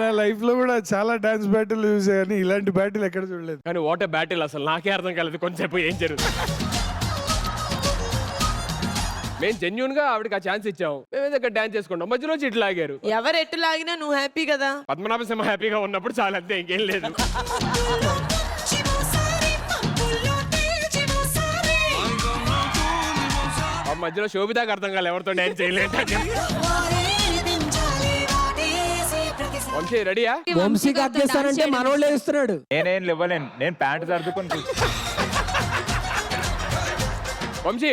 నా లైఫ్ లో కూడా చాలా డాన్స్ బ్యాటిల్ చూసా కానీ ఇలాంటి బ్యాటిల్ ఎక్కడ చూడలేదు. కానీ వాట్ ఏ బ్యాటిల్ అసలు నాకే అర్థం కాలేదు కొంచెంసేపు ఏం జరుగుతుంది. మేము జెన్యున్ గా ఆవిడకి ఆ ఛాన్స్ ఇచ్చాము, మేము దగ్గర డాన్స్ చేసుకుంటాం, మధ్యలో ఇట్లా లాగారు. ఎవరు ఎట్టు లాగినా నువ్వు హ్యాపీ కదా. పద్మనాభ సింహ హ్యాపీగా ఉన్నప్పుడు చాలా, అంతే, ఇంకేం లేదు. మధ్యలో శోభితాకి అర్థం కాలేదు ఎవరితో డాన్స్ చేయలేదు. వంశీ రెడీయా? వంశీకి అర్థిస్తానంటే మనోళ్ళే ఇస్తున్నాడు. నేనేం ఇవ్వలేను, నేను ప్యాంట్ సర్దుకొని వంశీ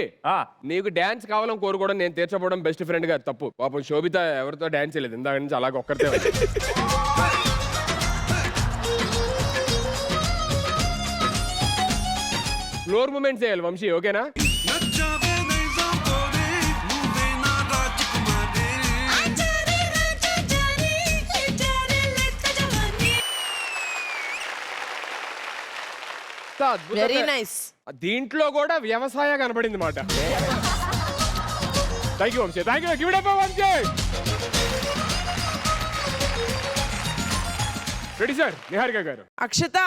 నీకు డాన్స్ కావాలని కోరుకోవడం, నేను తీర్చపోవడం బెస్ట్ ఫ్రెండ్ గా తప్పు. పాపం శోభిత ఎవరితో డాన్స్ చేయలేదు ఇందాక నుంచి, అలాగే ఒక్కరితే. ఫ్లోర్ మూమెంట్స్ చేయాలి వంశీ, ఓకేనా? Very nice. దీంట్లో కూడా వ్యవసాయ కనబడింది మాట. Thank you Vamshi, thank you. Give it up Vamshi. Ready sir. Niharika garu. Akshata.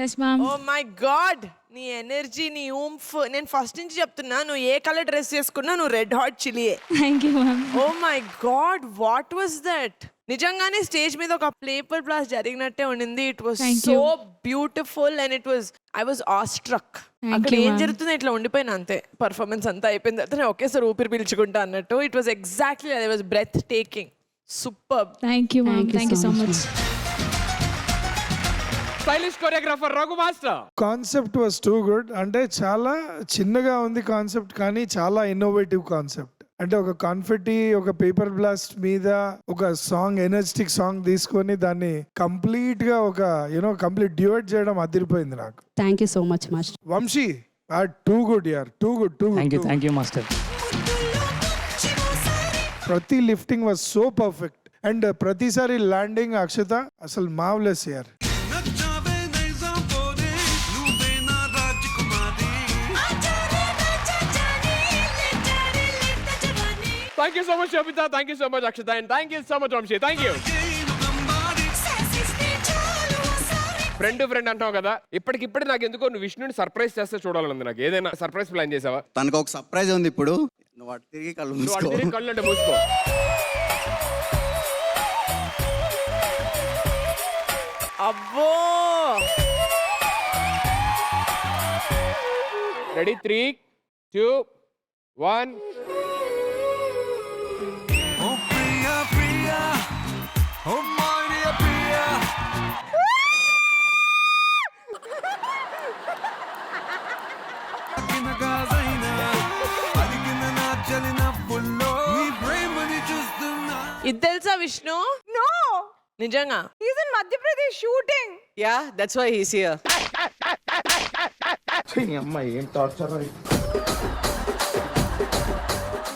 yes ma'am. Oh my god, నీ ఎనర్జీ, నీ ఊంఫ్. నేను ఫస్ట్ నుంచి చెప్తున్నా, నువ్వు ఏ కలర్ డ్రెస్ చేసుకున్నా నువ్వు రెడ్ హాట్ చిలియే. thank you ma'am. Oh my god, what was that? నిజంగానే స్టేజ్ మీద ఒక పేపర్ బ్లాస్ట్ జరిగినట్టే ఉండింది. It was so beautiful and it was, I was awestruck. అక్కడ ఏం జరుగుతుందో ఇట్లా ఉండిపోయినా అంతే. పర్ఫార్మెన్స్ అంతా అయిపోయిన తర్వాత నేను ఒకేసారి ఊపిరి పీల్చుకుంటా అన్నట్టు. It was exactly, I was breathtaking. Super. thank you ma'am. thank you so much. Stylish choreographer Raghu master. Concept was too good. అంటే చాలా చిన్నగా ఉంది కాన్సెప్ట్, కానీ చాలా ఇన్నోవేటివ్ కాన్సెప్ట్. అంటే ఒక కాన్ఫెట్టి, ఒక పేపర్ బ్లాస్ట్ మీద ఒక సాంగ్, ఎనర్జెటిక్ సాంగ్ తీసుకొని దాన్ని కంప్లీట్ గా ఒక కంప్లీట్ డ్యూయట్ చేయడం అదిరిపోయింది నాకు. Thank you so much master. Vamshi too good యార్, too good. Thank you master. ప్రతి lifting was so perfect and ప్రతిసారి ల్యాండింగ్ అక్షత అసలు మార్వెలస్ యార్. Thank you so much Shobita, thank you so much Akshita, and thank you so much Vamshi. Thank you. Friend అంటావు కదా, ఇప్పటికిప్పుడు నాకు ఎందుకో నువ్వు విష్ణుని సర్ప్రైజ్ చేస్తే చూడాలనుంది. నాకు ఏదైనా సర్ప్రైజ్ ప్లాన్ చేసావా? తనకు ఒక సర్ప్రైజ్ ఉంది ఇప్పుడు. నువ్వు అటు తిరిగి కళ్ళు అంటే మూసుకో. అబ్బో. రెడీ 3, 2, 1. ఇది తెలుసా విష్ణు? No, నిజంగా? he's in Madhya Pradesh shooting. Yeah, that's why he's here.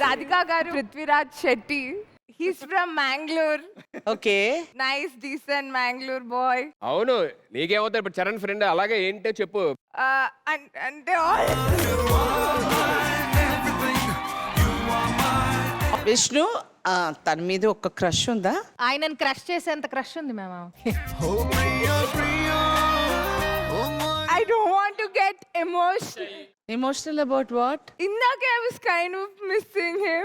Radhika garu, Prithviraj Shetty. He's from Mangalore. Okay. Nice, decent Mangalore boy. అవును, నీకేమవుతాయి ఇప్పుడు చరణ్ ఫ్రెండ్, అలాగే ఏంటో చెప్పు. And all. విష్ణు, తన మీద ఒక క్రష్ ఉందా? ఆయనను క్రష్ చేసేంత క్రష్ ఉంది మేము. I don't want to get emotional. Emotional about what? Indake I was kind of missing him.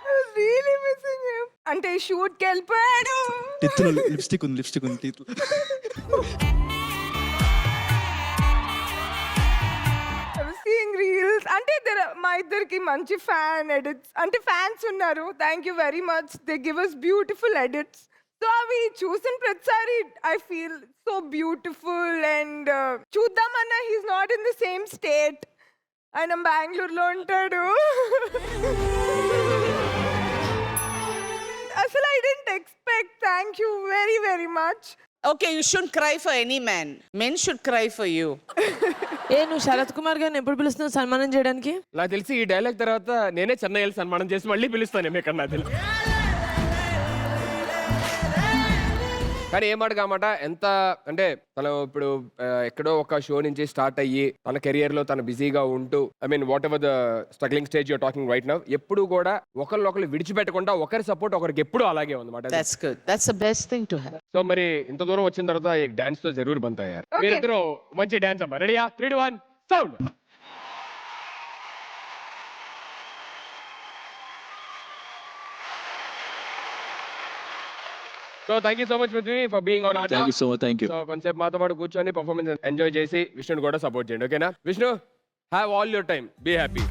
I was really missing him. అంటే షూట్ కి వెళ్ళిపోయాడు. లిప్స్టిక్ ఉంది. సీయింగ్ రీల్స్ అంటే మా ఇద్దరికి మంచి ఫ్యాన్ ఎడిట్స్ అంటే ఫ్యాన్స్ ఉన్నారు. Thank you very much. They give us beautiful edits. So అవి చూసిన ప్రతిసారి I feel so beautiful and చూద్దామన్నా he's not in the same state. ఆయన బెంగళూరులో ఉంటాడు. అసలు I didn't expect. Thank you very very much. Okay, you shouldn't cry for any man. Men should cry for you. నువ్వు శరత్ కుమార్ గారిని ఎప్పుడు పిలుస్తున్నావు సన్మానం చేయడానికి? నాకు తెలిసి ఈ డైలాగ్ తర్వాత నేనే చెన్నై వెళ్ళి సన్మానం చేసి మళ్ళీ పిలుస్తాను. మీకు నాకు తెలుసు. కానీ ఏ మాట కామాట ఎంత అంటే తను ఇప్పుడు ఎక్కడో ఒక షో నుంచి స్టార్ట్ అయ్యి తన కెరియర్ లో తను బిజీగా ఉంటూ I mean what ever the struggling stage you're talking right now ఎప్పుడు కూడా ఒకరినొకరు విడిచిపెట్టకుండా ఒకరి సపోర్ట్ ఒకరికి ఎప్పుడు అలాగే ఉందన్నమాట. That's good. That's the best thing to have. So మరి ఇంత దూరం వచ్చిన తర్వాత ఈ డాన్స్ తో జరూర్ బంతాయారు. మీరిద్దరు మంచి డాన్స్ అమ్మా. రెడీయా? 3 2 1 sound. So thank you so much Prithvi for being on. Thank you so much, thank you. So కొంచెంసేపు మాతో పాటు కూర్చొని పర్ఫార్మెన్స్ ఎంజాయ్ చేసి విష్ణుని కూడా సపోర్ట్ చేయండి. ఓకేనా Vishnu? Have all your time, be happy.